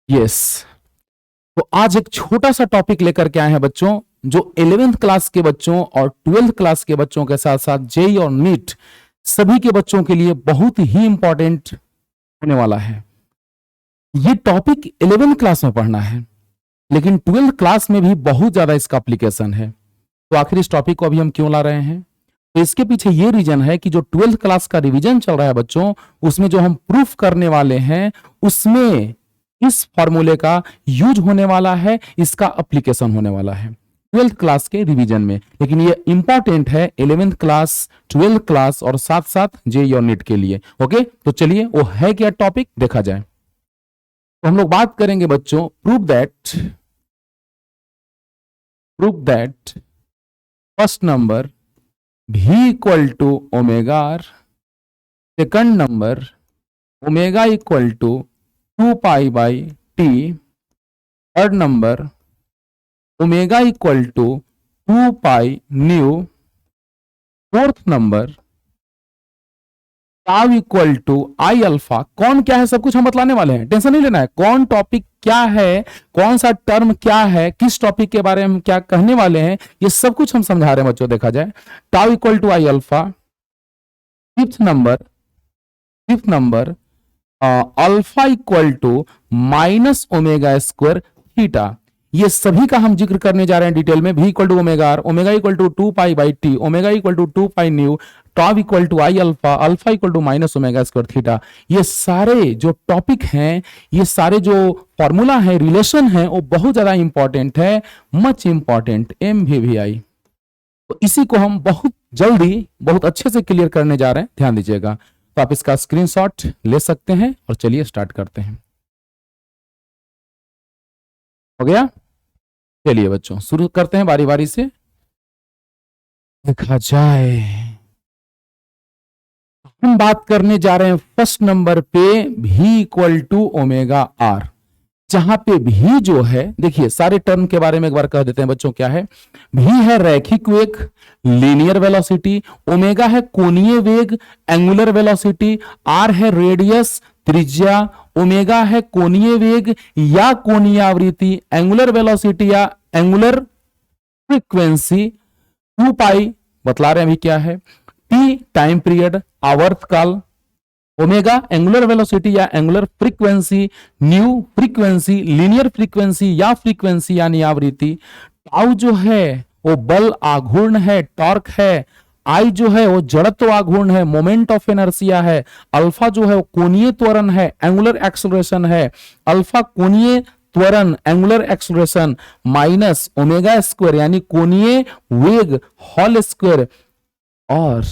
Yes. तो आज एक छोटा सा टॉपिक लेकर के आए हैं बच्चों, जो 11th क्लास के बच्चों और 12th क्लास के बच्चों के साथ साथ जेई और नीट सभी के बच्चों के लिए बहुत ही इंपॉर्टेंट होने वाला है। ये टॉपिक 11th क्लास में पढ़ना है, लेकिन 12th क्लास में भी बहुत ज्यादा इसका एप्लीकेशन है। तो आखिर इस टॉपिक को अभी हम क्यों ला रहे हैं? तो इसके पीछे ये रीजन है कि जो 12th क्लास का रिवीजन चल रहा है बच्चों, उसमें जो हम प्रूफ करने वाले हैं उसमें इस फॉर्मूले का यूज होने वाला है, इसका एप्लीकेशन होने वाला है 12th क्लास के रिवीजन में। लेकिन ये इंपॉर्टेंट है 11th क्लास, 12th क्लास और साथ साथ जेईई और नीट के लिए। ओके, तो चलिए वो है क्या टॉपिक देखा जाए। तो हम लोग बात करेंगे बच्चों, prove that first number v equal to omega R, second number omega equal to 2 pi by T, third number omega equal to 2 pi nu, fourth number tau equal to I alpha. कौन क्या है सब कुछ हम बतलाने वाले हैं, tension नहीं लेना है। कौन टॉपिक क्या है, कौन सा टर्म क्या है, किस टॉपिक के बारे में हम क्या कहने वाले हैं, ये सब कुछ हम समझा रहे हैं बच्चों। देखा जाए tau equal to I alpha, fifth number alpha equal to minus omega square theta. ये सभी का हम जिक्र करने जा रहे हैं डिटेल में। v equal to omega R, omega equal to 2 pi by T, omega equal to 2 pi nu, tau equal to I alpha, alpha equal to minus omega square theta. ये सारे जो टॉपिक हैं, ये सारे जो फॉर्मूला है, relation है, वो बहुत ज्यादा इंपॉर्टेंट है, मच इंपॉर्टेंट, MVVI। तो इसी को हम बहुत जल्दी बहुत अच्छे से क्लियर करने जा रहे हैं, ध्यान दीजिएगा। तो आप इसका स्क्रीनशॉट ले सकते हैं और चलिए स्टार्ट करते हैं। हो गया? चलिए बच्चों शुरू करते हैं बारी बारी से। देखा जाए हम बात करने जा रहे हैं फर्स्ट नंबर पे v equal to omega R, जहां पे v जो है, देखिए सारे टर्म के बारे में एक बार कह देते हैं बच्चों। क्या है? v है रैखिक वेग, लीनियर वेलोसिटी, ओमेगा है कोणीय वेग, एंगुलर वेलोसिटी, r है रेडियस त्रिज्या, ओमेगा है कोणीय वेग या कोणीय आवृत्ति, एंगुलर वेलोसिटी या एंगुलर फ्रीक्वेंसी, 2 पाई बतला रहे हैं अभी क्या है, t टाइम पीरियड आवर्तकाल, ओमेगा एंगुलर वेलोसिटी या angular frequency, nu frequency, linear frequency या फ्रीक्वेंसी यानी आवृत्ति, टाउ जो है वो बल आघूर्ण है, टॉर्क है, आई जो है वो जड़त्व आघूर्ण है, मोमेंट ऑफ इनर्शिया है, अल्फा जो है वो कोणीय त्वरण है, एंगुलर एक्सेलरेशन है, अल्फा कोणीय त्वरण angular acceleration minus omega square यानी कोणीय वेग होल स्क्वायर, और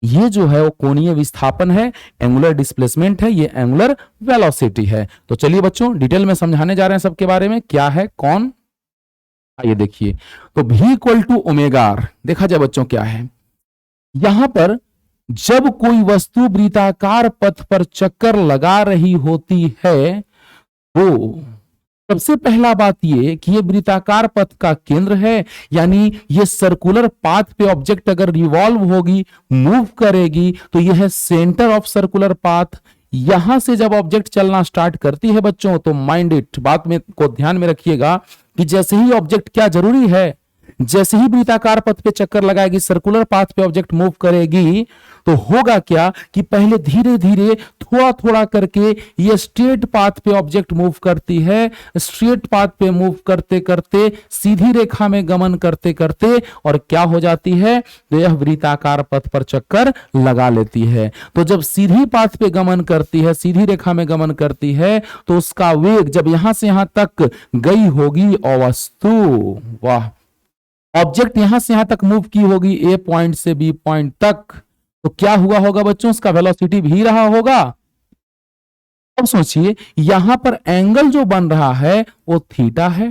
ये जो है वो कोणीय विस्थापन है, एंगुलर डिस्प्लेसमेंट है, ये एंगुलर वेलोसिटी है। तो चलिए बच्चों डिटेल में समझाने जा रहे हैं सबके बारे में, क्या है कौन। आइए देखिए, तो v equal to omega R, देखा जाए बच्चों क्या है। यहां पर जब कोई वस्तु वृत्ताकार पथ पर चक्कर लगा रही होती है, तो सबसे पहला बात ये कि ये वृत्ताकार पथ का केंद्र है, यानी ये सर्कुलर पाथ पे ऑब्जेक्ट अगर रिवॉल्व होगी, मूव करेगी, तो यह है सेंटर ऑफ सर्कुलर पाथ। यहां से जब ऑब्जेक्ट चलना स्टार्ट करती है बच्चों, तो माइंड इट, बात में को ध्यान में रखिएगा कि जैसे ही ऑब्जेक्ट, क्या जरूरी है, जैसे ही वृत्ताकार पथ पे चक्कर लगाएगी, सर्कुलर पाथ पे ऑब्जेक्ट मूव करेगी, तो होगा क्या कि पहले धीरे धीरे थोड़ा थोड़ा करके ये स्ट्रेट पाथ पे ऑब्जेक्ट मूव करती है, स्ट्रेट पाथ पे मूव करते करते सीधी रेखा में गमन करते करते और क्या हो जाती है, तो यह वृत्ताकार पथ पर चक्कर लगा लेती है। तो जब सीधी पाथ पे गमन करती है, सीधी रेखा में गमन करती है, तो उसका वेग जब यहां से यहां तक गई होगी वस्तु, वाह, ऑब्जेक्ट यहां से यहां तक मूव की होगी ए पॉइंट से बी पॉइंट तक, तो क्या हुआ होगा बच्चों, उसका वेलोसिटी भी रहा होगा। अब सोचिए यहां पर एंगल जो बन रहा है वो थीटा है,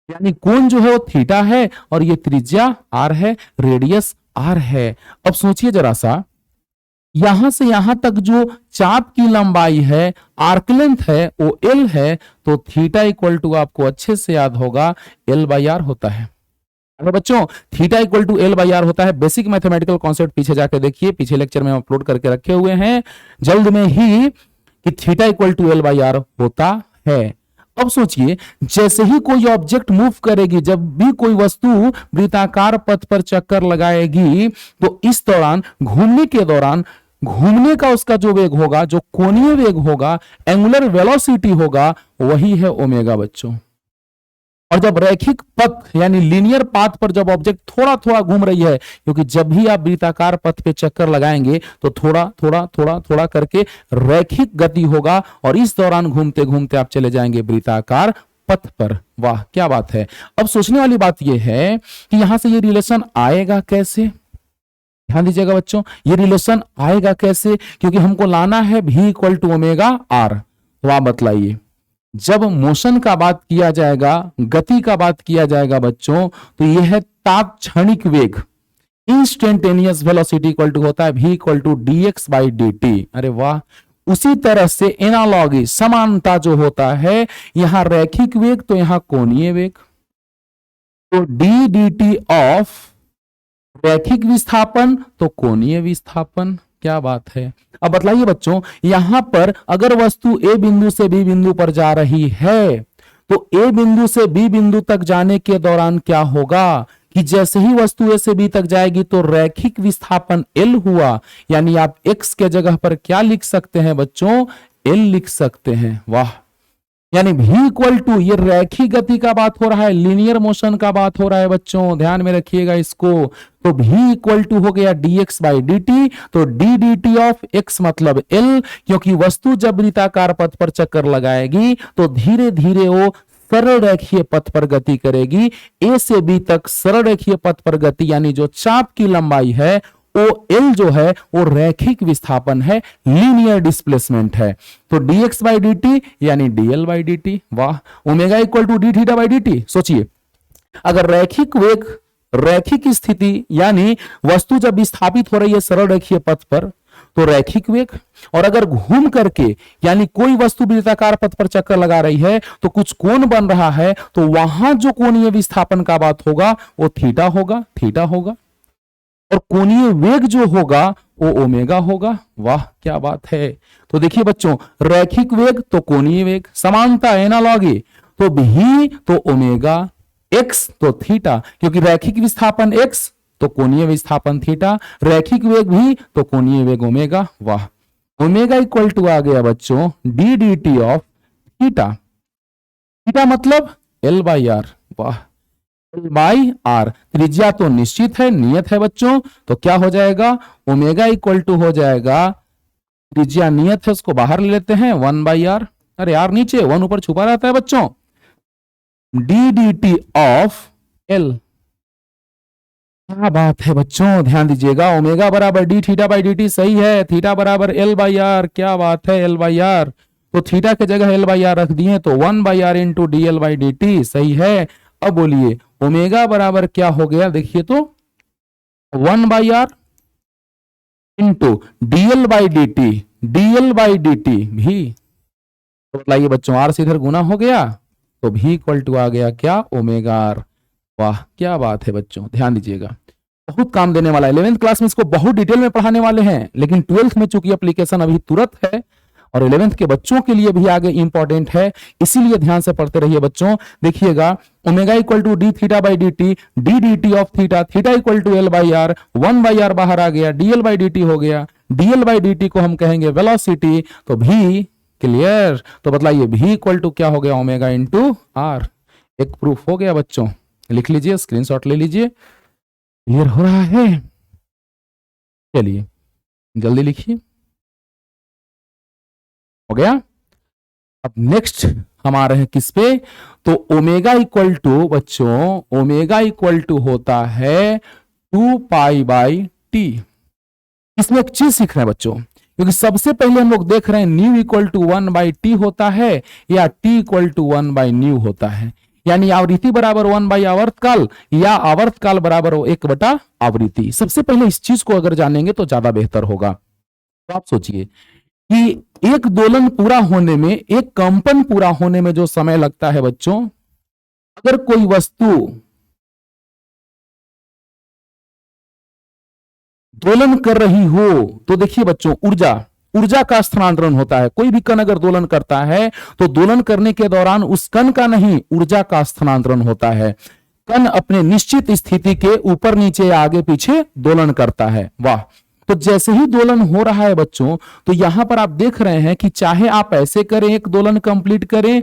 यानी कोण जो है वो थीटा है, और ये त्रिज्या आर है, रेडियस आर है। अब सोचिए जरा सा, यहां से यहां तक जो चाप की लंबाई है, आर्क लेंथ है, वो एल है, तो थीटा इक्वल टू आपको अच्छे से याद होगा एल बाई आर होता है। अगर बच्चों theta equal to L by R होता है, बेसिक मैथमेटिकल कॉन्सेप्ट पीछे जाके देखिए, पीछे लेक्चर में हम अपलोड करके रखे हुए हैं जल्द में ही, कि theta equal to L by R होता है। अब सोचिए, जैसे ही कोई ऑब्जेक्ट मूव करेगी, जब भी कोई वस्तु वृत्ताकार पथ पर चक्कर लगाएगी, तो इस दौरान घूमने के दौरान घूमने का उसका जो वेग होगा, जो कोणीय वेग होगा, एंगुलर वेलोसिटी होगा, वही है ओमेगा बच्चों। और जब रैखिक पथ यानी लीनियर पाथ पर जब ऑब्जेक्ट थोड़ा थोड़ा घूम रही है, क्योंकि जब भी आप वृत्ताकार पथ पे चक्कर लगाएंगे तो थोड़ा थोड़ा थोड़ा थोड़ा करके रैखिक गति होगा, और इस दौरान घूमते घूमते आप चले जाएंगे वृत्ताकार पथ पर। वाह क्या बात है। अब सोचने वाली बात यह है कि यहां से ये रिलेशन आएगा कैसे। ध्यान दीजिएगा बच्चों, ये रिलेशन आएगा कैसे, क्योंकि हमको लाना है v equal to omega R. तो आप बतलाइए, जब मोशन का बात किया जाएगा, गति का बात किया जाएगा बच्चों, तो यह है तात्क्षणिक वेग। इंस्टेंटेनियस वेलोसिटी इक्वल टू होता है v equal to dx by dt। अरे वाह। उसी तरह से एनालॉगी समानता जो होता है, यहां रैखिक वेग तो यहां कोणीय वेग, तो d dt ऑफ रैखिक विस्थापन तो कोणीय विस्थापन। क्या बात है। अब बतलाइए बच्चों, यहां पर अगर वस्तु ए बिंदु से बी बिंदु पर जा रही है, तो ए बिंदु से बी बिंदु तक जाने के दौरान क्या होगा कि जैसे ही वस्तु ए से बी तक जाएगी तो रैखिक विस्थापन एल हुआ, यानी आप एक्स के जगह पर क्या लिख सकते हैं बच्चों, एल लिख सकते हैं। वाह। यानी v इक्वल टू, ये रैखिक गति का बात हो रहा है, लीनियर मोशन का बात हो रहा है बच्चों, ध्यान में रखिएगा इसको। तो v इक्वल टू हो गया dx बाई dt, तो d dt ऑफ x मतलब l, क्योंकि वस्तु जब वृत्ताकार पथ पर चक्कर लगाएगी तो धीरे धीरे वो सरल रेखीय पथ पर गति करेगी। a से b तक सरल रेखीय पथ पर गति, यानी जो चाप की लंबाई है ओ एल जो है वो रैखिक विस्थापन है, लीनियर डिस्प्लेसमेंट है। तो dx बाई dt यानी dl बाई dt। वाह। Omega equal to D theta by dt। सोचिए, अगर रैखिक वेग, रैखिक स्थिति यानी वस्तु जब विस्थापित हो रही है सरल रेखीय पथ पर तो रैखिक वेग, और अगर घूम करके यानी कोई वस्तु वृत्ताकार पथ पर चक्कर लगा रही है तो कुछ कोण बन रहा है, तो वहां जो कोणीय विस्थापन का बात होगा वो थीटा होगा, थीटा होगा, और कोणीय वेग जो होगा वो ओमेगा होगा। वाह क्या बात है। तो देखिए बच्चों, रैखिक वेग तो कोणीय वेग, समानता एनालॉगी, तो भी तो ओमेगा, एक्स तो थीटा, क्योंकि रैखिक विस्थापन एक्स तो कोणीय विस्थापन थीटा, रैखिक वेग भी तो कोणीय वेग ओमेगा। वाह। ओमेगा इक्वल टू आ गया बच्चों D D T of theta. Theta मतलब एल बाई आर। वाह। बाई आर, त्रिज्या तो निश्चित है, नियत है बच्चों, तो क्या हो जाएगा, ओमेगा इक्वल टू हो जाएगा, त्रिज्या नियत है उसको बाहर ले लेते हैं, 1 बाई आर। अरे यार नीचे 1 ऊपर छुपा रहता है बच्चों, D D T of L. क्या बात है बच्चों, ध्यान दीजिएगा, ओमेगा बराबर D theta by D T सही है, थीटा बराबर एल बाई आर। क्या बात है, एल बाई आर, तो थीटा के जगह एल बाई आर रख दिए, तो 1 by R into D L by D T सही है। अब बोलिए ओमेगा बराबर क्या हो गया, देखिए तो 1 by R into DL by D T, DL by D T भी, तो बताइए बच्चों आर से इधर गुना हो गया, तो भी इक्वल टू आ गया क्या, ओमेगा आर। वाह क्या बात है बच्चों, ध्यान दीजिएगा, बहुत काम देने वाला है। 11th क्लास में इसको बहुत डिटेल में पढ़ाने वाले हैं, लेकिन 12th में चूंकि एप्लीकेशन अभी तुरंत है और 11th के बच्चों के लिए भी आगे इंपॉर्टेंट है, इसीलिए ध्यान से पढ़ते रहिए बच्चों। देखिएगा omega equal to D theta by D T, D D T of theta, theta equal to L by R, 1 by R बाहर आ गया, डीएल बाई डी टी हो गया, डीएल बाई डी टी को हम कहेंगे वेलोसिटी, तो भी क्लियर। तो बताइए भी इक्वल टू क्या हो गया, ओमेगा इंटू आर। एक प्रूफ हो गया बच्चों, लिख लीजिए, स्क्रीनशॉट ले लीजिए, क्लियर हो रहा है। चलिए जल्दी लिखिए, हो गया। अब नेक्स्ट हम आ रहे हैं किस पे, तो ओमेगा इक्वल टू बच्चों, ओमेगा इक्वल टू होता है 2 पाई बाई टी। इसमें एक चीज सीख रहे हैं बच्चों, क्योंकि सबसे पहले हम लोग देख रहे हैं nu equal to 1 by T होता है या T equal to 1 by nu होता है, यानी आवृत्ति बराबर 1 बाई आवर्तकाल या आवर्तकाल बराबर 1 बटा आवृत्ति। सबसे पहले इस चीज को अगर जानेंगे तो ज्यादा बेहतर होगा। तो आप सोचिए कि एक दोलन पूरा होने में, एक कंपन पूरा होने में जो समय लगता है बच्चों, अगर कोई वस्तु दोलन कर रही हो तो देखिए बच्चों, ऊर्जा ऊर्जा का स्थानांतरण होता है। कोई भी कण अगर दोलन करता है तो दोलन करने के दौरान उस कण का नहीं, ऊर्जा का स्थानांतरण होता है। कण अपने निश्चित स्थिति के ऊपर नीचे या आगे पीछे दोलन करता है। वाह। तो जैसे ही दोलन हो रहा है बच्चों, तो यहां पर आप देख रहे हैं कि चाहे आप ऐसे करें, एक दोलन कंप्लीट करें,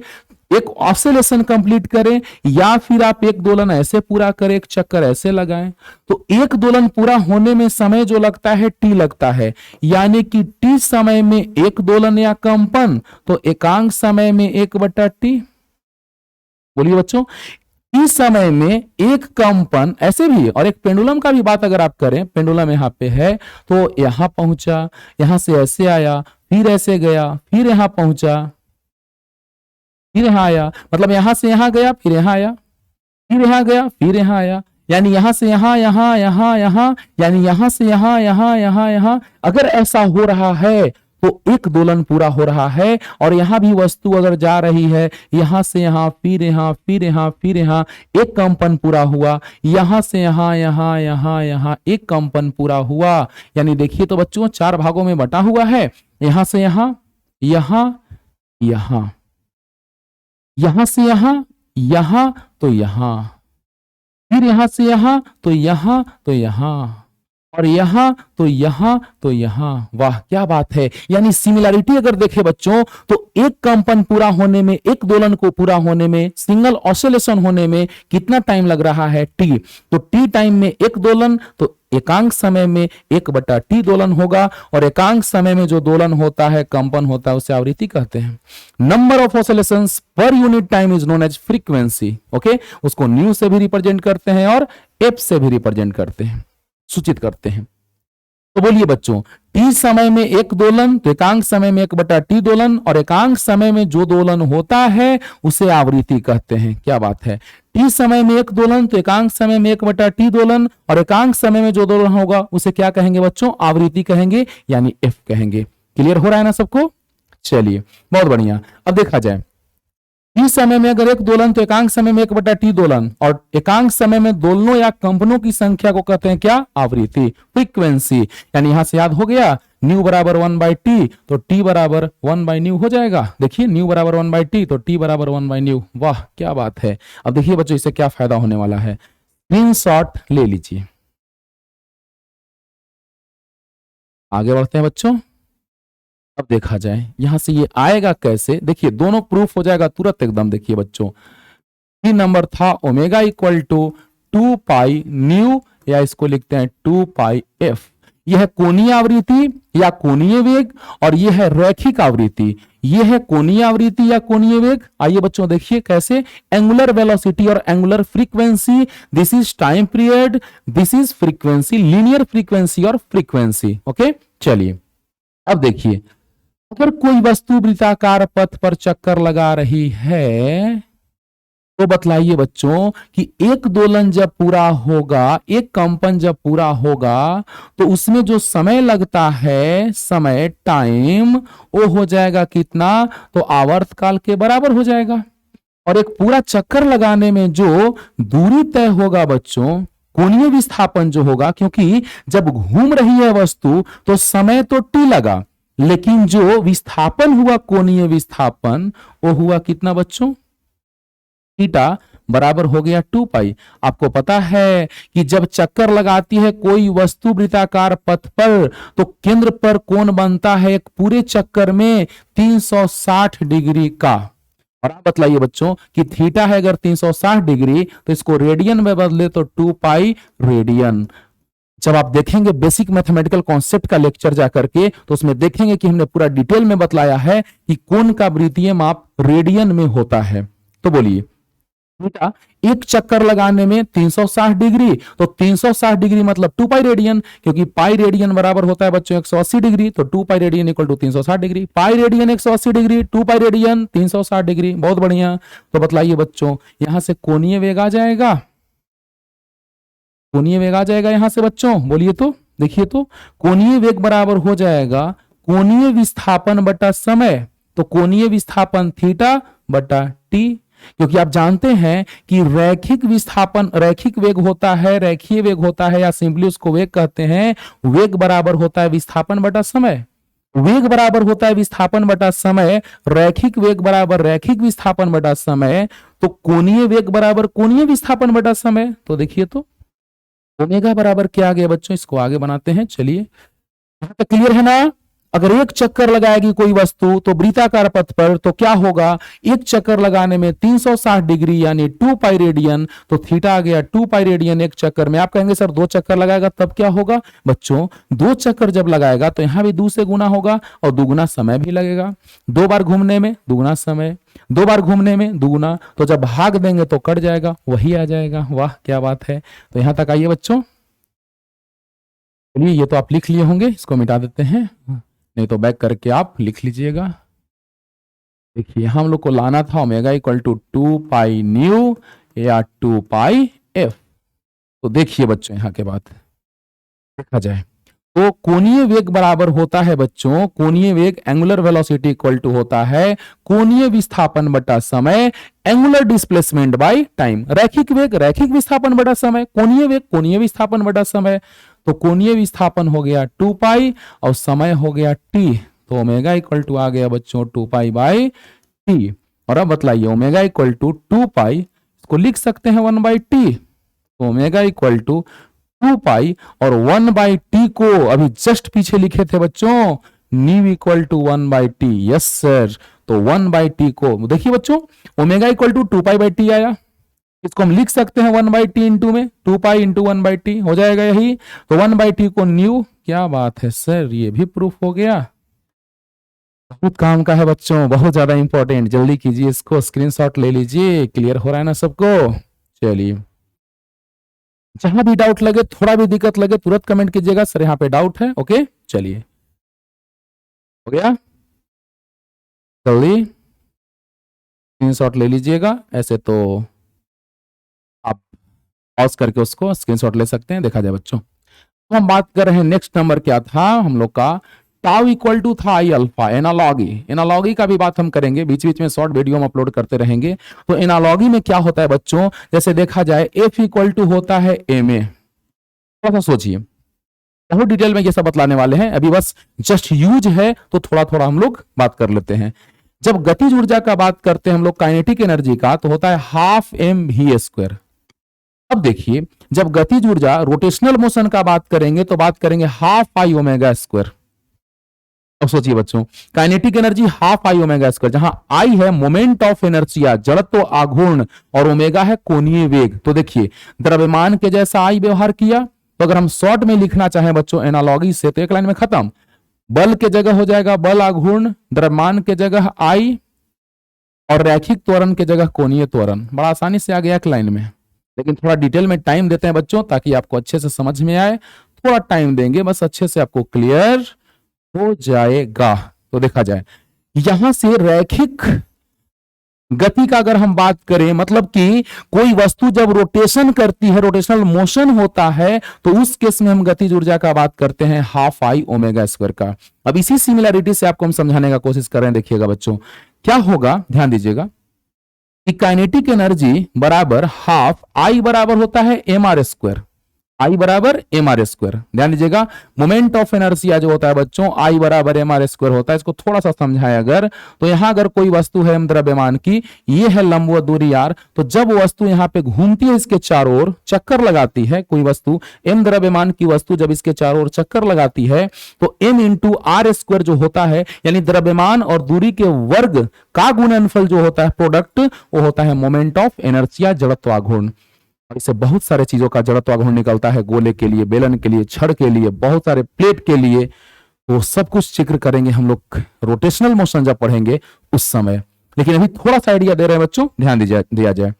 एक ऑसिलेशन कंप्लीट करें, या फिर आप एक दोलन ऐसे पूरा करें, एक चक्कर ऐसे लगाएं, तो एक दोलन पूरा होने में समय जो लगता है टी लगता है। यानी कि टी समय में एक दोलन या कंपन, तो एकांक समय में 1/t। बोलिए बच्चों, इस समय में एक कंपन ऐसे भी, और एक पेंडुलम का भी बात अगर आप करें, पेंडुलम यहां पे है तो यहां पहुंचा, यहां से ऐसे आया, फिर ऐसे गया, फिर यहां पहुंचा, फिर यहां आया, मतलब यहां से यहां गया, फिर यहां आया, फिर यहां गया, फिर यहां आया, यानी यहां से यहां, यहां, यहां, यहां, यानी यहां से यहां, यहां, यहां, यहां। अगर ऐसा हो रहा है तो एक दोलन पूरा हो रहा है। और यहां भी वस्तु अगर जा रही है, यहां से यहां, फिर यहां, फिर यहां, फिर यहां, एक कंपन पूरा हुआ। यहां से यहां, यहां, यहां, यहां, एक कंपन पूरा हुआ। यानी देखिए तो बच्चों 4 भागों में बटा हुआ है। यहां से यहां, यहां, यहां, यहां से यहां, यहां, तो यहां, फिर यहां से यहां, तो यहां, तो यहां, और यहां, तो यहां, तो यहां। वाह क्या बात है। यानी सिमिलैरिटी अगर देखें बच्चों, तो एक कंपन पूरा होने में, एक दोलन को पूरा होने में, सिंगल ऑसिलेशन होने में कितना टाइम लग रहा है, टी। तो टी टाइम में एक दोलन, तो एकांक समय में 1/t दोलन होगा। और एकांक समय में जो दोलन होता है, कंपन होता है, उसे आवृत्ति कहते हैं। Number of oscillations per unit time is known as frequency. Okay, उसको न्यू से भी रिप्रेजेंट करते हैं और एफ से भी रिप्रेजेंट करते हैं, सूचित करते हैं। तो बोलिए बच्चों, टी समय में एक दोलन, तो एकांक समय में 1/t दोलन, और एकांक समय में जो दोलन होता है उसे आवृत्ति कहते हैं। क्या बात है। टी समय में एक दोलन, तो एकांक समय में 1/t दोलन, और एकांक समय में जो दोलन होगा उसे क्या कहेंगे बच्चों, आवृत्ति कहेंगे, यानी एफ कहेंगे। क्लियर हो रहा है ना सबको। चलिए बहुत बढ़िया। अब देखा जाए, टी समय में अगर एक दोलन, तो एकांक समय में 1/t दोलन, और एकांक समय में दोलनों या कंपनों की संख्या को कहते हैं क्या, आवृत्ति, फ्रीक्वेंसी। यानी यहां से याद हो गया, न्यू बराबर 1/t, तो टी बराबर 1/न्यू हो जाएगा। देखिए न्यू बराबर 1/t, तो टी बराबर 1/न्यू। वाह क्या बात है। अब देखिए बच्चों, इससे क्या फायदा होने वाला है, स्क्रीनशॉट ले लीजिए। आगे बढ़ते हैं बच्चों। अब देखा जाए यहां से ये आएगा कैसे, देखिए दोनों प्रूफ हो जाएगा तुरंत एकदम। देखिए बच्चों, ये नंबर था ओमेगा इक्वल टू 2π न्यू, या इसको लिखते हैं 2πf। यह है कोणीय आवृत्ति या कोणीय वेग, और यह है रैखिक आवृत्ति। यह है कोणीय आवृत्ति या कोणीय वेग। आइए बच्चों देखिए कैसे, एंगुलर वेलोसिटी और angular frequency, this is time period, this is frequency, linear frequency और फ्रीक्वेंसी। ओके चलिए अब देखिए, अगर कोई वस्तु वृत्ताकार पथ पर चक्कर लगा रही है, तो बतलाइए बच्चों कि एक दोलन जब पूरा होगा, एक कंपन जब पूरा होगा, तो उसमें जो समय लगता है, समय टाइम, वो हो जाएगा कितना, तो आवर्तकाल के बराबर हो जाएगा। और एक पूरा चक्कर लगाने में जो दूरी तय होगा बच्चों, कोणीय विस्थापन जो होगा, क्योंकि जब घूम रही है वस्तु तो समय तो टी लगा, लेकिन जो विस्थापन हुआ, कोणीय विस्थापन, वो हुआ कितना बच्चों, थीटा बराबर हो गया 2π। आपको पता है कि जब चक्कर लगाती है कोई वस्तु वृत्ताकार पथ पर, तो केंद्र पर कोण बनता है एक पूरे चक्कर में 360 डिग्री का। और आप बतलाइए बच्चों कि थीटा है अगर 360 डिग्री, तो इसको रेडियन में बदले तो 2π रेडियन। जब आप देखेंगे बेसिक मैथमेटिकल कॉन्सेप्ट का लेक्चर जाकर के, तो उसमें देखेंगे कि हमने पूरा डिटेल में बतलाया है कि कोण का वृत्तीय माप रेडियन में होता है। तो बोलिए बेटा, एक चक्कर लगाने में 360 डिग्री, तो 360 डिग्री मतलब 2π रेडियन, क्योंकि पाई रेडियन बराबर होता है बच्चों 180 डिग्री, तो 2π radian equal to 360 degree. Pi radian 180 degree, 2π radian 360 degree. बहुत बढ़िया। तो बतलाइए बच्चों, यहां से कोणीय वेग आ जाएगा, कोणीय वेग आ जाएगा यहां से बच्चों, बोलिए तो। देखिए तो कोणीय वेग बराबर हो जाएगा कोणीय विस्थापन बटा समय, तो कोणीय विस्थापन थीटा बटा टी। क्योंकि आप जानते हैं कि रैखिक विस्थापन, रैखिक वेग होता है, रैखीय वेग होता है, या सिंपली उसको वेग कहते हैं, वेग बराबर होता है विस्थापन बटा समय। वेग बराबर होता है विस्थापन बटा समय, रैखिक वेग बराबर रैखिक विस्थापन बटा समय, तो कोणीय वेग बराबर कोणीय विस्थापन बटा समय। तो देखिए तो ओमेगा बराबर क्या आ गया बच्चों, इसको आगे बनाते हैं। चलिए यहां तक क्लियर है ना। अगर एक चक्कर लगाएगी कोई वस्तु तो वृत्ताकार पथ पर तो क्या होगा, एक चक्कर लगाने में 360 डिग्री यानी 2 पाई रेडियन, तो थीटा आ गया 2 पाई रेडियन एक चक्कर में। आप कहेंगे सर 2 चक्कर लगाएगा तब क्या होगा, बच्चों 2 चक्कर जब लगाएगा तो यहां भी 2 से गुना होगा और दुगुना समय भी लगेगा। 2 बार घूमने में दुगुना समय, 2 बार घूमने में दुगुना, तो जब भाग देंगे तो कट जाएगा, वही आ जाएगा। वाह क्या बात है। तो यहां तक आइए बच्चों। चलिए ये तो आप लिख लिए होंगे, इसको मिटा देते हैं, नहीं तो बैक करके आप लिख लीजिएगा। देखिए हम लोग को लाना था omega equal to 2 pi nu या 2 पाई एफ। तो देखिए बच्चों यहां के बाद देखा जाए तो कोणीय वेग बराबर होता है बच्चों, कोणीय वेग एंगुलर वेलोसिटी इक्वल टू होता है कोणीय विस्थापन बटा समय, एंगुलर डिस्प्लेसमेंट बाय टाइम। रैखिक वेग रैखिक विस्थापन बटा समय, कोणीय वेग कोणीय विस्थापन बटा समय। तो कोणीय विस्थापन हो गया 2 पाई और समय हो गया टी, तो ओमेगा इक्वल टू आ गया बच्चों 2 पाई बाई टी। और अब बतलाइए ओमेगा इक्वल टू 2 पाई, इसको लिख सकते हैं 1 बाई टी। तो ओमेगा इक्वल टू 2 पाई और 1 बाई टी को अभी जस्ट पीछे लिखे थे बच्चों nu equal to 1 by T. Yes sir, तो 1 बाई टी को देखिए बच्चों omega equal to 2 pi by T आया, इसको हम लिख सकते हैं 1 बाई टी इंटू में 2 पाई इंटू 1 बाई टी हो जाएगा यही। तो 1 बाई टी को न्यू, क्या बात है सर, ये भी प्रूफ हो गया। बहुत काम का है बच्चों, बहुत ज्यादा इंपॉर्टेंट, जल्दी कीजिए इसको, स्क्रीनशॉट ले लीजिए। क्लियर हो रहा है ना सबको। चलिए जहां भी डाउट लगे, थोड़ा भी दिक्कत लगे तुरंत कमेंट कीजिएगा सर यहाँ पे डाउट है। ओके चलिए हो गया, जल्दी स्क्रीनशॉट ले लीजिएगा। ऐसे तो आप पॉज करके उसको स्क्रीनशॉट ले सकते हैं। देखा जाए बच्चों तो हम बात कर रहे हैं नेक्स्ट नंबर क्या था हम लोग का, टाउ इक्वल टू था आई अल्फा। एनालॉगी, एनालॉगी का भी बात हम करेंगे, बीच बीच में शॉर्ट वीडियो हम अपलोड करते रहेंगे। तो एनालॉगी में क्या होता है बच्चों, जैसे देखा जाए एफ इक्वल टू होता है एम ए। थोड़ा सा सोचिए, बहुत डिटेल में ये सब बतलाने वाले हैं, अभी बस जस्ट यूज है तो थोड़ा थोड़ा हम लोग बात कर लेते हैं। जब गतिज ऊर्जा का बात करते हैं हम लोग काइनेटिक एनर्जी का, तो होता है हाफ एम वी स्क्वायर। अब देखिए जब गतिज ऊर्जा रोटेशनल मोशन का बात करेंगे तो बात करेंगे हाफ आई ओमेगा स्क्वायर। अब सोचिए बच्चों kinetic energy half I omega square, जहां आई है मोमेंट ऑफ इनर्शिया जड़त्व आघूर्ण और ओमेगा है कोणीय वेग। तो देखिए द्रव्यमान के जैसा आई व्यवहार किया, तो अगर हम शॉर्ट में लिखना चाहें बच्चों एनालॉगी से, तो एक लाइन में खत्म। बल के जगह हो जाएगा बल आघूर्ण, द्रव्यमान के जगह आई और रैखिक त्वरण के जगह कोणीय त्वरण। बड़ा आसानी से आ गया एक लाइन में, लेकिन थोड़ा डिटेल में टाइम देते हैं बच्चों ताकि आपको अच्छे से समझ में आए। थोड़ा टाइम देंगे बस, अच्छे से आपको क्लियर हो जाएगा। तो देखा जाए यहां से रैखिक गति का अगर हम बात करें, मतलब कि कोई वस्तु जब रोटेशन करती है, रोटेशनल मोशन होता है, तो उस केस में हम गतिज ऊर्जा का बात करते हैं हाफ आई ओमेगा स्क्वायर का। अब इसी सिमिलरिटी से आपको हम समझाने का कोशिश कर रहे हैं। देखिएगा बच्चों क्या होगा, ध्यान दीजिएगा कि काइनेटिक एनर्जी बराबर हाफ आई बराबर होता है एम आर स्क्वायर, आई बराबर एम आर स्क्वायर। ध्यान दीजिएगा मोमेंट ऑफ इनर्शिया जो होता है बच्चों आई बराबर एम आर स्क्वायर होता है। इसको थोड़ा सा समझाएं अगर, तो यहां अगर कोई वस्तु है द्रव्यमान की, ये है लंबवत दूरी आर, तो जब वस्तु यहां पे घूमती है इसके चारों ओर चक्कर लगाती है, कोई वस्तु एम द्रव्यमान की वस्तु जब इसके चारों ओर चक्कर लगाती है, तो एम इंटू आर स्क्वायर जो होता है, यानी द्रव्यमान और दूरी के वर्ग का गुणनफल जो होता है प्रोडक्ट, वो होता है मोमेंट ऑफ इनर्शिया जड़त्वाघूर्ण। इससे बहुत सारे चीजों का जड़त्वाघूर्ण निकलता है, गोले के लिए, बेलन के लिए, छड़ के लिए, बहुत सारे प्लेट के लिए, वो सब कुछ जिक्र करेंगे हम लोग रोटेशनल मोशन जब पढ़ेंगे उस समय। लेकिन अभी थोड़ा सा आइडिया दे रहे हैं बच्चों, ध्यान दिया जाए।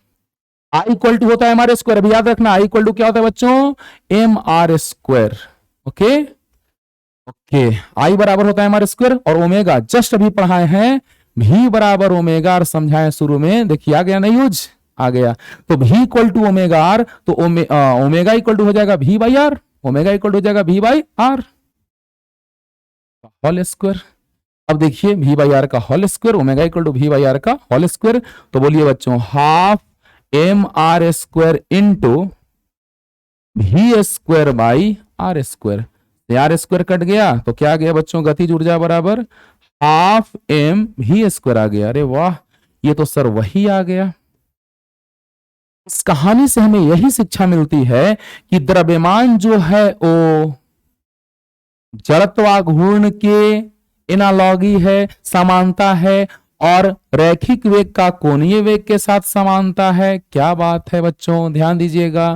आई इक्वल टू होता है एम आर स्क्वायर, अभी याद रखना आई इक्वल टू क्या होता है बच्चों, M R square. Okay okay, I बराबर होता है एम आर स्क्वायर और ओमेगा जस्ट अभी पढ़ाए हैं भी बराबर ओमेगा और समझाए शुरू में, देखिए आ गया ना यूज, आ गया। तो v equal to omega R, तो ओमेगा इक्वल टू हो जाएगा v by R, omega equal to हो जाएगा v by R whole square. अब देखिए v बाई आर का whole square, omega equal to v by R का होल स्क्वायर। तो बोलिए बच्चों half M R square into v square by R square. R square cut गया तो क्या आ गया बच्चों, गतिज ऊर्जा बराबर हाफ एम वी स्क्वायर आ गया। अरे वाह, ये तो सर वही आ गया। इस कहानी से हमें यही शिक्षा मिलती है कि द्रव्यमान जो है वो जड़त्वाघूर्ण के एनालॉगी है, समानता है, और रैखिक वेग का कोणीय वेग के साथ समानता है। क्या बात है बच्चों, ध्यान दीजिएगा।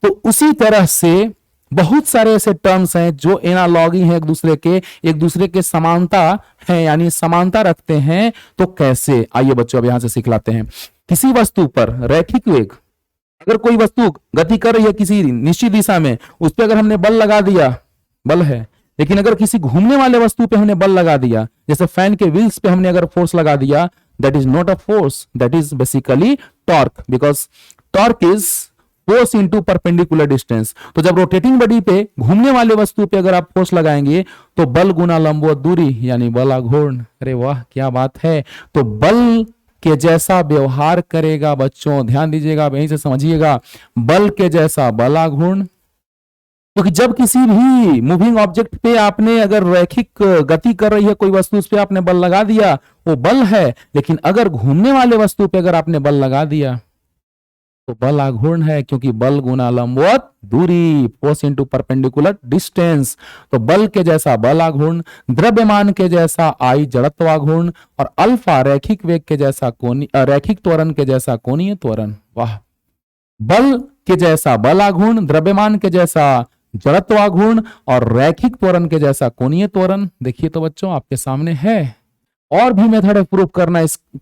तो उसी तरह से बहुत सारे ऐसे टर्म्स हैं जो एनालॉगी हैं एक दूसरे के समानता है, यानी समानता रखते हैं। तो कैसे, आइए बच्चों अब यहां से सिखलाते हैं। किसी वस्तु पर रैखिक वेग, अगर कोई वस्तु गति कर रही है किसी निश्चित दिशा में, उस पर अगर हमने बल लगा दिया, बल है, लेकिन अगर किसी घूमने वाले वस्तु पे हमने बल लगा दिया, जैसे फैन के व्हील्स पे हमने अगर फोर्स लगा दिया, that is not a force, that is basically torque, because torque is force into perpendicular distance. तो जब रोटेटिंग बॉडी पे, घूमने वाले वस्तु पे अगर आप फोर्स लगाएंगे तो बल गुना लंबवत दूरी यानी बलाघूर्ण। अरे वाह, क्या बात है। तो बल के जैसा व्यवहार करेगा बच्चों, ध्यान दीजिएगा, यहीं से समझिएगा, बल के जैसा बलाघूर्ण। क्योंकि जब किसी भी मूविंग ऑब्जेक्ट पे आपने अगर रैखिक गति कर रही है कोई वस्तु, उस पे आपने बल लगा दिया, वो बल है। लेकिन अगर घूमने वाले वस्तु पे अगर आपने बल लगा दिया तो बल आघूर्ण है, क्योंकि बल गुना लंबवत दूरी, फोर्स इनटू परपेंडिकुलर डिस्टेंस। तो बल के जैसा बल आघूर्ण, द्रव्यमान के जैसा आई जड़त्वाघूर्ण, और अल्फा रैखिक वेग के जैसा रैखिक त्वरण के जैसा कोणीय त्वरण। वाह, बल के जैसा बल आघूर्ण, द्रव्यमान के जैसा जड़त्वाघूर्ण, और रैखिक त्वरण के जैसा कोणीय त्वरण। देखिए तो बच्चों आपके सामने है, और भी मेथड है प्रूफ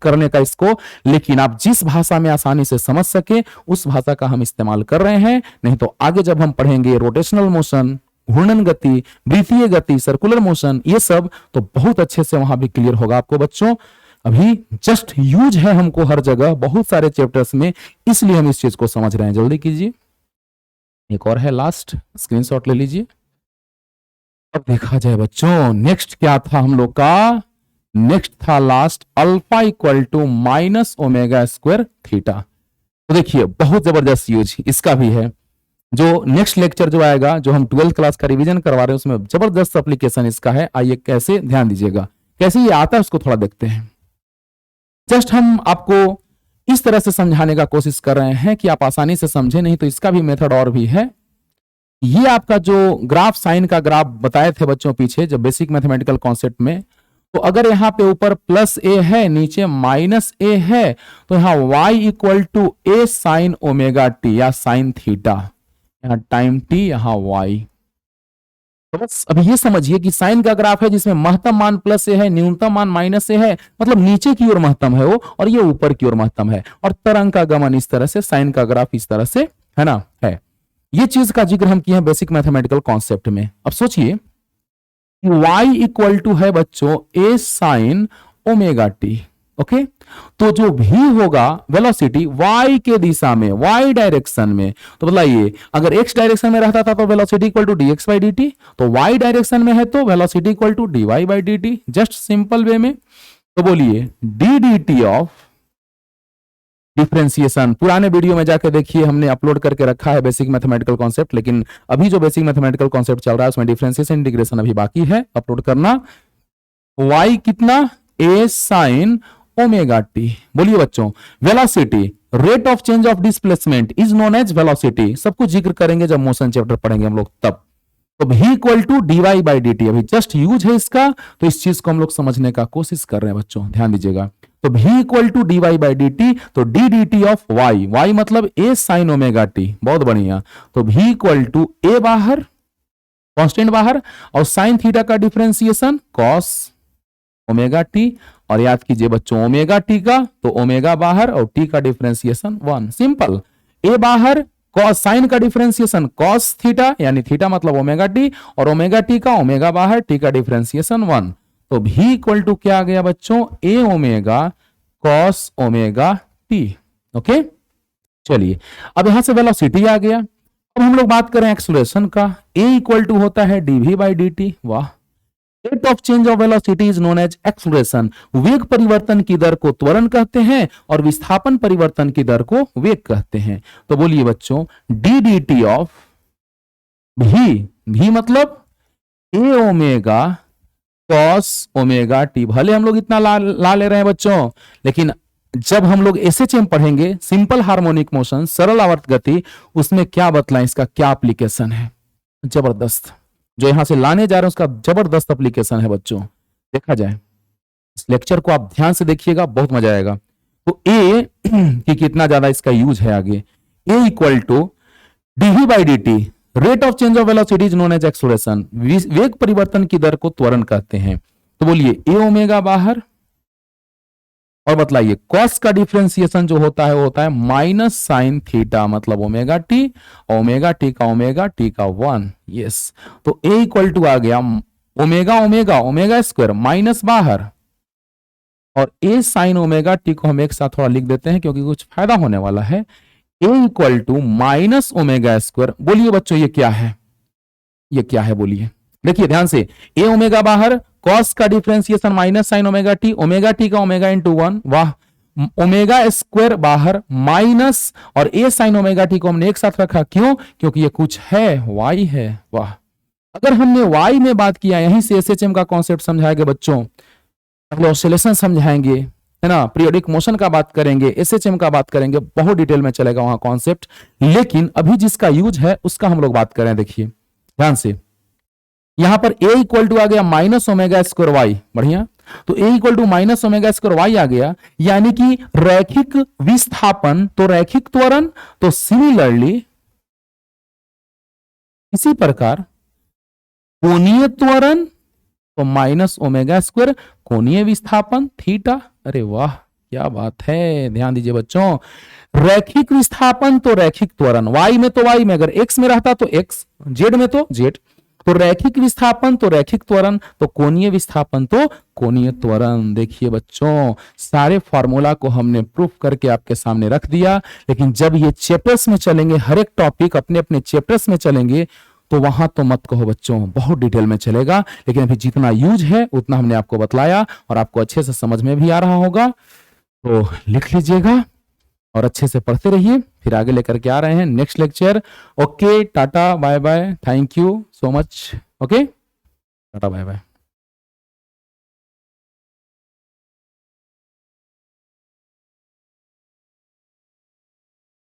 करने का इसको, लेकिन आप जिस भाषा में आसानी से समझ सके उस भाषा का हम इस्तेमाल कर रहे हैं। नहीं तो आगे जब हम पढ़ेंगे रोटेशनल मोशन, घूर्णन गति, वृत्तीय गति, सर्कुलर मोशन, ये सब तो बहुत अच्छे से वहां भी क्लियर होगा आपको बच्चों। अभी जस्ट यूज है हमको हर जगह, बहुत सारे चैप्टर्स में, इसलिए हम इस चीज को समझ रहे हैं। जल्दी कीजिए, एक और है लास्ट, स्क्रीनशॉट ले लीजिए। अब देखा जाए बच्चों नेक्स्ट क्या था हम लोग का, नेक्स्ट था last alpha equal to minus omega square theta. तो देखिए बहुत जबरदस्त यूज इसका भी है, जो नेक्स्ट लेक्चर जो आएगा, जो हम 12th क्लास का रिवीजन करवा रहे हैं, उसमें जबरदस्त एप्लीकेशन इसका है। आइए कैसे, ध्यान दीजिएगा कैसे ये आता है, उसको थोड़ा देखते हैं। जस्ट हम आपको इस तरह से समझाने का कोशिश कर रहे हैं कि आप आसानी से समझे, नहीं तो इसका भी मेथड और भी है। ये आपका जो ग्राफ, साइन का ग्राफ बताए थे बच्चों पीछे जब बेसिक मैथमेटिकल कॉन्सेप्ट में, तो अगर यहां पे ऊपर प्लस ए है, नीचे माइनस ए है, तो यहां y equal to A sine omega T या साइन थीटा, यहां टाइम टी, यहां y। तो बस अभी ये समझिए कि साइन का ग्राफ है जिसमें महत्तम मान प्लस ए है, न्यूनतम मान माइनस ए है, मतलब नीचे की ओर महत्तम है वो, और ये ऊपर की ओर महत्तम है, और तरंग का गमन इस तरह से, साइन का ग्राफ इस तरह से है ना, है। ये चीज का जिक्र हम किए हैं बेसिक मैथमेटिकल कॉन्सेप्ट में। अब सोचिए y इक्वल टू है बच्चों ए साइन ओमेगा टी, ओके। तो जो भी होगा वेलोसिटी y के दिशा में, y डायरेक्शन में, तो बताइए अगर x डायरेक्शन में रहता था तो velocity equal to dx by dt, तो y डायरेक्शन में है तो velocity equal to dy by dt, just simple way में। तो बोलिए d dt ऑफ डिफरेंशिएशन, पुराने वीडियो में जाके देखिए, हमने अपलोड करके रखा है बेसिक मैथमेटिकल कॉन्सेप्ट, लेकिन अभी जो बेसिक मैथमेटिकल कॉन्सेप्ट चल रहा है उसमें डिफरेंशिएशन इंटीग्रेशन अभी बाकी है अपलोड करना। y कितना, a साइन ओमेगा टी। बोलिए बच्चों velocity, rate of change of displacement is known as velocity. सब कुछ जिक्र करेंगे जब मोशन चैप्टर पढ़ेंगे हम लोग तब। तो v equal to dy by dt, अभी जस्ट यूज है इसका, तो इस चीज को हम लोग समझने का कोशिश कर रहे हैं बच्चों, ध्यान दीजिएगा। तो v equal to dy by dt, तो d dt of y, y मतलब a साइन ओमेगा टी, बहुत बढ़िया। तो v इक्वल टू a बाहर, कांस्टेंट बाहर, और साइन थीटा का डिफरेंशिएशन cos ओमेगा टी, और याद कीजिए बच्चों ओमेगा टी का तो ओमेगा बाहर और टी का डिफरेंशिएशन 1, सिंपल। a बाहर, cos साइन का डिफरेंशिएशन cos थीटा, यानी थीटा मतलब ओमेगा टी, और ओमेगा टी का ओमेगा बाहर, टी का डिफरेंशिएशन 1। तो v इक्वल टू क्या आ गया बच्चों, a omega cos omega T, okay. चलिए अब यहां से वेलोसिटी आ गया। अब हम लोग बात करें एक्सेलरेशन का, a इक्वल टू होता है dv बाई dt। वाह, rate of change of velocity is known as acceleration. वेग परिवर्तन की दर को त्वरण कहते हैं और विस्थापन परिवर्तन की दर को वेग कहते हैं। तो बोलिए बच्चों d dt of v, v मतलब ए ओमेगा कॉस ओमेगा टी। भले हम लोग इतना ला ले रहे हैं बच्चों, लेकिन जब हम लोग एसएचएम पढ़ेंगे, सिंपल हार्मोनिक मोशन, सरल आवर्त गति, उसमें क्या बतलाएं, इसका क्या एप्लीकेशन है। जबरदस्त, जो यहां से लाने जा रहे हैं उसका जबरदस्त एप्लीकेशन है बच्चों। देखा जाए, इस लेक्चर को आप ध्यान से देखिएगा, बहुत मजा आएगा। तो ए कि कितना ज्यादा इसका यूज है आगे, a equal to d v by D t, rate of change of velocity is known as acceleration, वेग परिवर्तन की दर को त्वरण कहते हैं। तो बोलिए ए ओमेगा बाहर, और बतलाइए कॉस का डिफरेंशिएशन जो होता है वो होता है माइनस साइन थीटा, मतलब ओमेगा टी, ओमेगा टी का 1। यस, तो ए इक्वल टू आ गया omega omega omega square minus बाहर, और ए साइन ओमेगा टी को हम एक साथ थोड़ा लिख देते हैं क्योंकि कुछ फायदा होने वाला है। A equal to minus omega square. बोलिए बच्चों ये क्या है, ये क्या है बोलिए, देखिए ध्यान से, ए ओमेगा बाहर, कॉस का differentiation minus sign omega T का ओमेगा इंटू 1, वाह, ओमेगा स्क्वायर बाहर माइनस, और ए साइन ओमेगा टी को हमने एक साथ रखा, क्यों, क्योंकि ये कुछ है, वाई है, वाह। अगर हमने वाई में बात किया, यहीं से एसएचएम का कॉन्सेप्ट समझाएंगे बच्चों, पहले ऑसिलेशन समझाएंगे, है ना, पीरियोडिक मोशन का बात करेंगे, एसएचएम का बात करेंगे, बहुत डिटेल में चलेगा वहां कॉन्सेप्ट। लेकिन अभी जिसका यूज है उसका हम लोग बात करें, देखिए ध्यान से, यहां पर a इक्वल टू आ गया माइनस ओमेगा स्क्वायर वाई, बढ़िया, तो a equal to minus omega square y आ गया, यानी कि रैखिक विस्थापन तो रैखिक त्वरण, तो सिमिलरली इसी प्रकार कोणीय त्वरण तो माइनस ओमेगा स्क्वायर, कोणीय विस्थापन थीटा। अरे वाह क्या बात है, ध्यान दीजिए बच्चों, रैखिक विस्थापन तो रैखिक त्वरण, वाई में तो वाई में, अगर एक्स में रहता तो एक्स, जेड में तो जेड, तो रैखिक विस्थापन तो रैखिक त्वरण, तो कोणीय विस्थापन तो कोणीय त्वरण। देखिए बच्चों, सारे फार्मूला को हमने प्रूफ करके आपके सामने रख दिया, लेकिन जब ये चैप्टर्स में चलेंगे, हर एक टॉपिक अपने अपने चैप्टर्स में चलेंगे, तो वहां तो मत कहो बच्चों, बहुत डिटेल में चलेगा। लेकिन अभी जितना यूज है उतना हमने आपको बतलाया, और आपको अच्छे से समझ में भी आ रहा होगा, तो लिख लीजिएगा और अच्छे से पढ़ते रहिए। फिर आगे लेकर के आ रहे हैं next lecture. Okay, tata bye bye, thank you so much. Okay, tata bye bye.